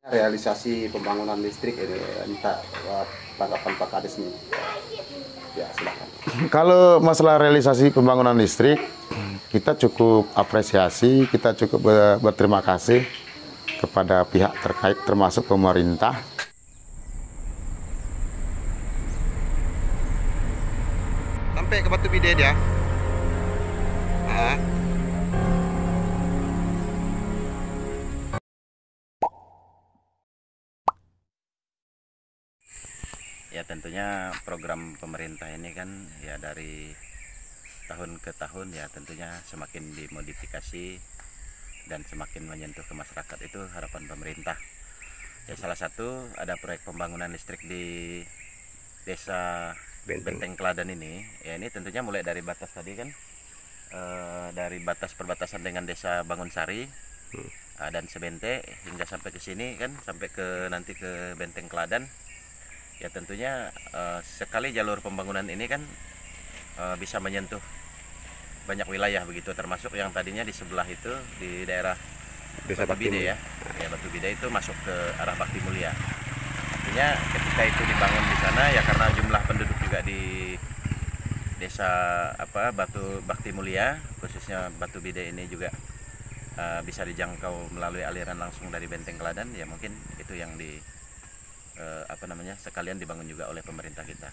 Realisasi pembangunan listrik ini, minta tanggapan Pak Kades nih. Ya, silakan. Kalau masalah realisasi pembangunan listrik, kita cukup apresiasi, kita cukup berterima kasih kepada pihak terkait termasuk pemerintah. Sampai ke Batu Bide dia. Ya tentunya program pemerintah ini kan ya dari tahun ke tahun ya tentunya semakin dimodifikasi dan semakin menyentuh ke masyarakat, itu harapan pemerintah. Ya salah satu ada proyek pembangunan listrik di desa Benteng Kladan ini. Ya ini tentunya mulai dari batas tadi kan, dari batas perbatasan dengan desa Bangunsari dan Sebente hingga sampai ke sini kan, sampai ke nanti ke Benteng Kladan. Ya tentunya sekali jalur pembangunan ini kan bisa menyentuh banyak wilayah begitu, termasuk yang tadinya di sebelah itu di daerah Desa Batu Bide ya. Ya Batu Bide itu masuk ke arah Bakti Mulia. Artinya ketika itu dibangun di sana ya karena jumlah penduduk juga di desa Bakti Mulia, khususnya Batu Bide ini juga bisa dijangkau melalui aliran langsung dari Benteng Kladan, ya mungkin itu yang sekalian dibangun juga oleh pemerintah kita.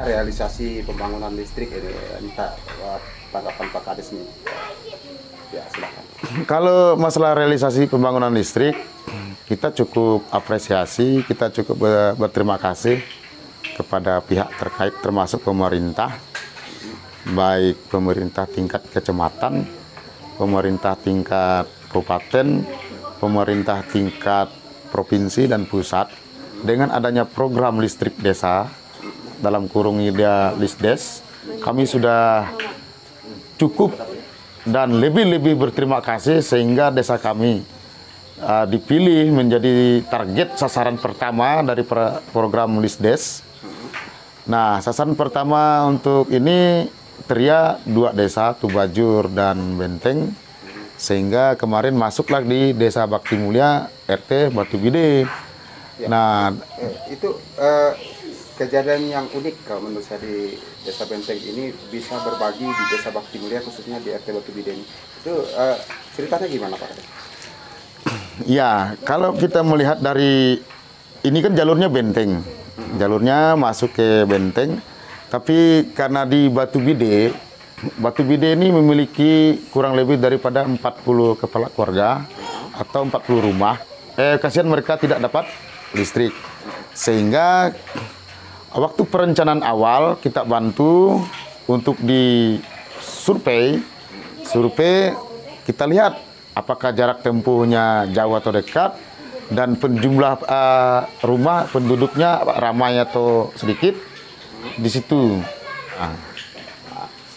Realisasi pembangunan listrik ini, minta tanggapan Pak Kades nih. Ya, silakan. Kalau masalah realisasi pembangunan listrik, kita cukup apresiasi, kita cukup berterima kasih kepada pihak terkait termasuk pemerintah, baik pemerintah tingkat kecamatan, pemerintah tingkat kabupaten, pemerintah tingkat provinsi dan pusat. Dengan adanya program listrik desa, dalam kurung dia Lisdes, kami sudah cukup dan lebih berterima kasih sehingga desa kami dipilih menjadi target sasaran pertama dari program Lisdes. Nah, sasaran pertama untuk ini teriak 2 desa, Tubajur dan Benteng, sehingga kemarin masuklah di desa Bakti Mulia RT Batu Bide. Ya. Nah, itu kejadian yang unik kalau menurut saya di desa Benteng ini, bisa berbagi di desa Bakti Mulia khususnya di RT Batu Bide ini. Itu ceritanya gimana Pak? Ya, kalau kita melihat dari ini kan jalurnya Benteng, jalurnya masuk ke Benteng, tapi karena di Batu Bide ini memiliki kurang lebih daripada 40 kepala keluarga atau 40 rumah. Kasihan mereka tidak dapat listrik, sehingga waktu perencanaan awal kita bantu untuk di survei kita lihat apakah jarak tempuhnya jauh atau dekat dan penjumlah rumah penduduknya ramai atau sedikit di situ.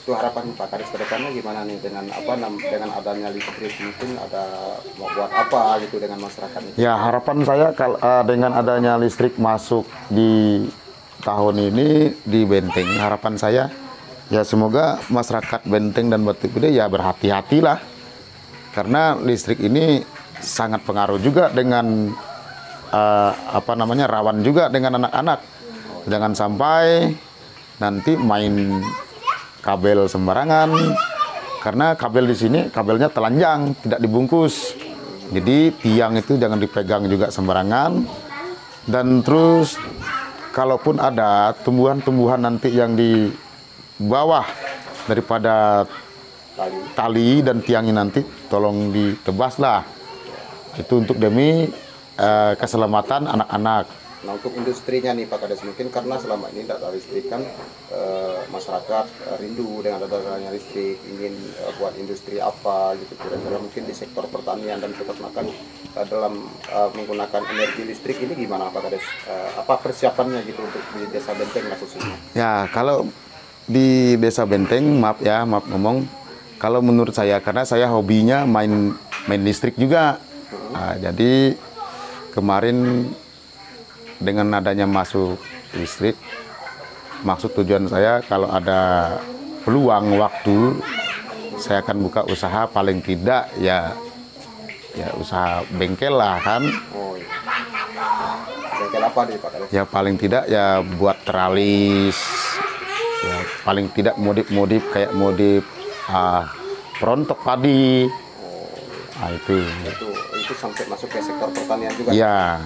Itu harapan Pak Kades ke depannya gimana nih dengan dengan adanya listrik, mungkin ada mau buat apa gitu dengan masyarakat ini? Ya, harapan saya kalau dengan adanya listrik masuk di tahun ini di Benteng, harapan saya ya semoga masyarakat Benteng dan Batu Gede ya berhati-hatilah, karena listrik ini sangat pengaruh juga dengan rawan juga dengan anak-anak. Jangan sampai nanti main kabel sembarangan, karena kabel di sini kabelnya telanjang, tidak dibungkus. Jadi tiang itu jangan dipegang juga sembarangan. Dan terus kalaupun ada tumbuhan-tumbuhan nanti yang di bawah daripada tali dan tiangnya nanti tolong ditebaslah. Itu untuk demi keselamatan anak-anak. Nah, untuk industrinya nih Pak Kades, mungkin karena selama ini tidak ada listrik kan, masyarakat rindu dengan adanya listrik, ingin buat industri apa gitu, kira-kira mungkin di sektor pertanian dan peternakan dalam menggunakan energi listrik ini gimana Pak Kades? Apa persiapannya gitu untuk di Desa Benteng lah khususnya? Ya, kalau di Desa Benteng, maaf ngomong, kalau menurut saya, karena saya hobinya main listrik juga. Nah, jadi kemarin dengan adanya masuk listrik, maksud tujuan saya kalau ada peluang waktu saya akan buka usaha, paling tidak ya usaha bengkel lah kan. Oh, iya. Bengkel apa nih Pak Kades? Ya paling tidak ya buat teralis, ya paling tidak modif kayak modif perontok padi. Oh, nah, itu itu sampai masuk ke sektor pertanian juga. ya.